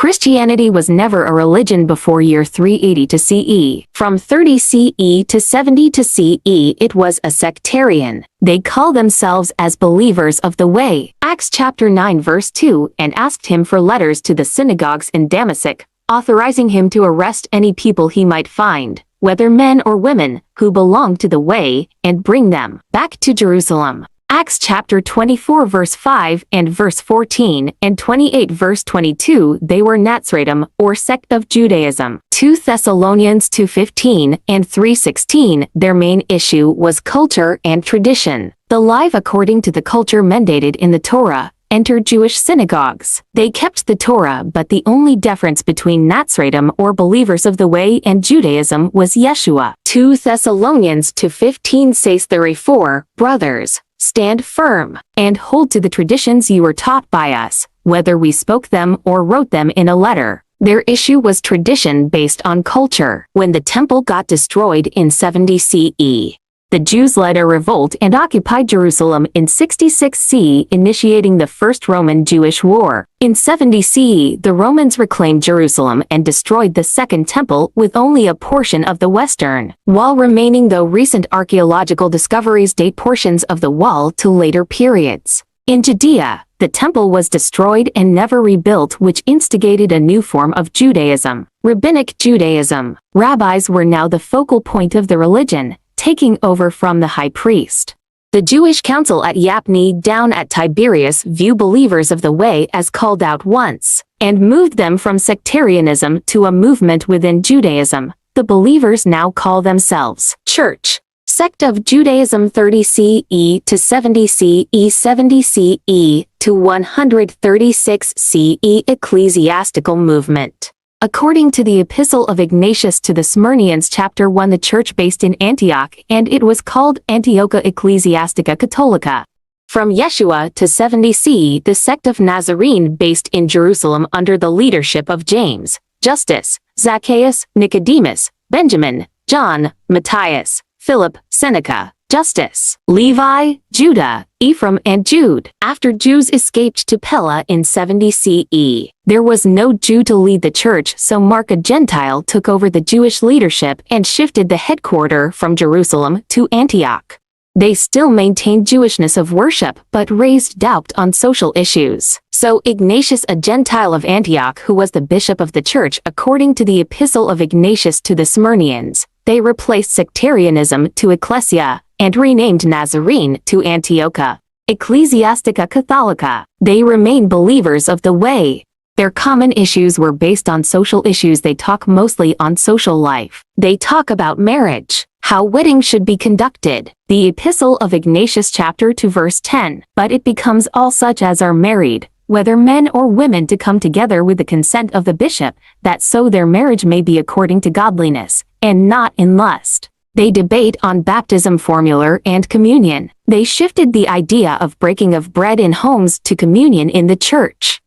Christianity was never a religion before year 380 to CE. From 30 CE to 70 to CE it was a sectarian. They call themselves as believers of the way. Acts chapter 9 verse 2, and asked him for letters to the synagogues in Damascus, authorizing him to arrest any people he might find, whether men or women, who belonged to the way, and bring them back to Jerusalem. Acts chapter 24 verse 5 and verse 14 and 28 verse 22. They were Nazradim, or sect of Judaism. 2 Thessalonians 2:15 and 3:16. Their main issue was culture and tradition. The life according to the culture mandated in the Torah entered Jewish synagogues. They kept the Torah, but the only difference between Nazradim, or believers of the way, and Judaism was Yeshua. 2 Thessalonians 2:15 says therefore, brothers, stand firm, and hold to the traditions you were taught by us, whether we spoke them or wrote them in a letter. Their issue was tradition based on culture. When the temple got destroyed in 70 CE, the Jews led a revolt and occupied Jerusalem in 66 CE, initiating the First Roman-Jewish War. In 70 CE, the Romans reclaimed Jerusalem and destroyed the Second Temple, with only a portion of the western wall remaining, though recent archaeological discoveries date portions of the wall to later periods. In Judea, the temple was destroyed and never rebuilt, which instigated a new form of Judaism, Rabbinic Judaism. Rabbis were now the focal point of the religion, taking over from the high priest. The Jewish council at Yapni down at Tiberias viewed believers of the way as called out once, and moved them from sectarianism to a movement within Judaism. The believers now call themselves Church. Sect of Judaism 30 CE to 70 CE, 70 CE to 136 CE. Ecclesiastical movement. According to the Epistle of Ignatius to the Smyrnians chapter 1, the church based in Antioch, and it was called Antiocha Ecclesiastica Catholica. From Yeshua to 70 CE, the sect of Nazarene based in Jerusalem under the leadership of James, Justus, Zacchaeus, Nicodemus, Benjamin, John, Matthias, Philip, Seneca, Justus, Levi, Judah, Ephraim, and Jude. After Jews escaped to Pella in 70 CE, there was no Jew to lead the church, so Mark, a Gentile, took over the Jewish leadership and shifted the headquarters from Jerusalem to Antioch. They still maintained Jewishness of worship, but raised doubt on social issues. So Ignatius, a Gentile of Antioch, who was the bishop of the church according to the Epistle of Ignatius to the Smyrnians, they replaced sectarianism to Ecclesia, and renamed Nazarene to Antiocha Ecclesiastica Catholica. They remain believers of the way. Their common issues were based on social issues. They talk mostly on social life. They talk about marriage, how weddings should be conducted. The Epistle of Ignatius chapter 2 verse 10. But it becomes all such as are married, whether men or women, to come together with the consent of the bishop, that so their marriage may be according to godliness, and not in lust. They debate on baptism formula and communion. They shifted the idea of breaking of bread in homes to communion in the church.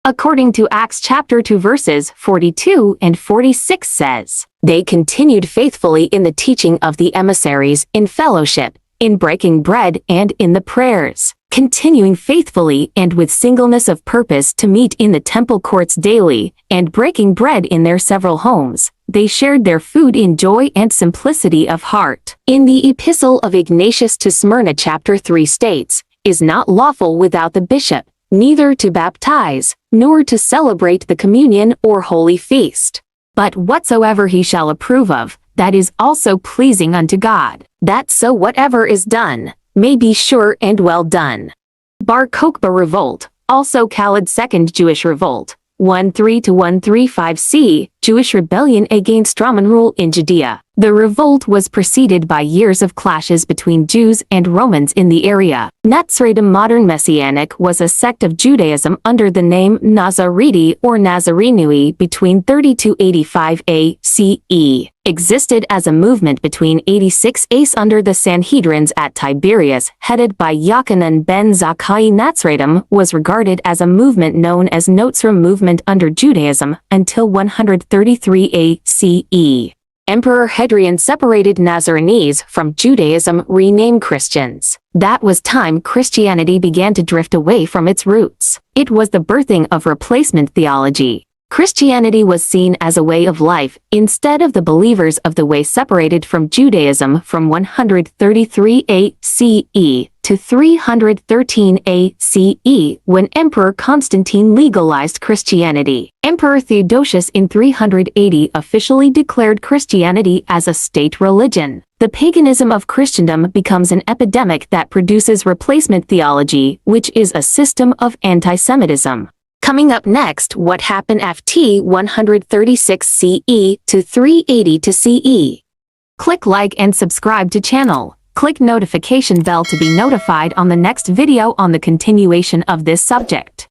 According to Acts chapter 2 verses 42 and 46 says, they continued faithfully in the teaching of the emissaries, in fellowship, in breaking bread, and in the prayers, continuing faithfully and with singleness of purpose to meet in the temple courts daily, and breaking bread in their several homes. They shared their food in joy and simplicity of heart. In the Epistle of Ignatius to Smyrna chapter 3 states, is not lawful without the bishop, neither to baptize, nor to celebrate the communion or holy feast. But whatsoever he shall approve of, that is also pleasing unto God, that so whatever is done, may be sure and well done. Bar Kokhba revolt, also called Second Jewish Revolt, 13 to 135 C, Jewish rebellion against Roman rule in Judea. The revolt was preceded by years of clashes between Jews and Romans in the area. Nazradim, modern Messianic, was a sect of Judaism under the name Nazareti or Nazarenui between 30 to 85 ACE. Existed as a movement between 86 ACE under the Sanhedrins at Tiberias, headed by Yochanan ben Zakkai. Nazradim was regarded as a movement known as Notzrim movement under Judaism until 133 ACE. Emperor Hadrian separated Nazarenes from Judaism, renamed Christians. That was time Christianity began to drift away from its roots. It was the birthing of replacement theology. Christianity was seen as a way of life, instead of the believers of the way separated from Judaism from 133 ACE to 313 ACE when Emperor Constantine legalized Christianity. Emperor Theodosius in 380 officially declared Christianity as a state religion. The paganism of Christendom becomes an epidemic that produces replacement theology, which is a system of anti-Semitism. Coming up next, what happened after 136 CE to 380 to CE. Click like and subscribe to channel. Click notification bell to be notified on the next video on the continuation of this subject.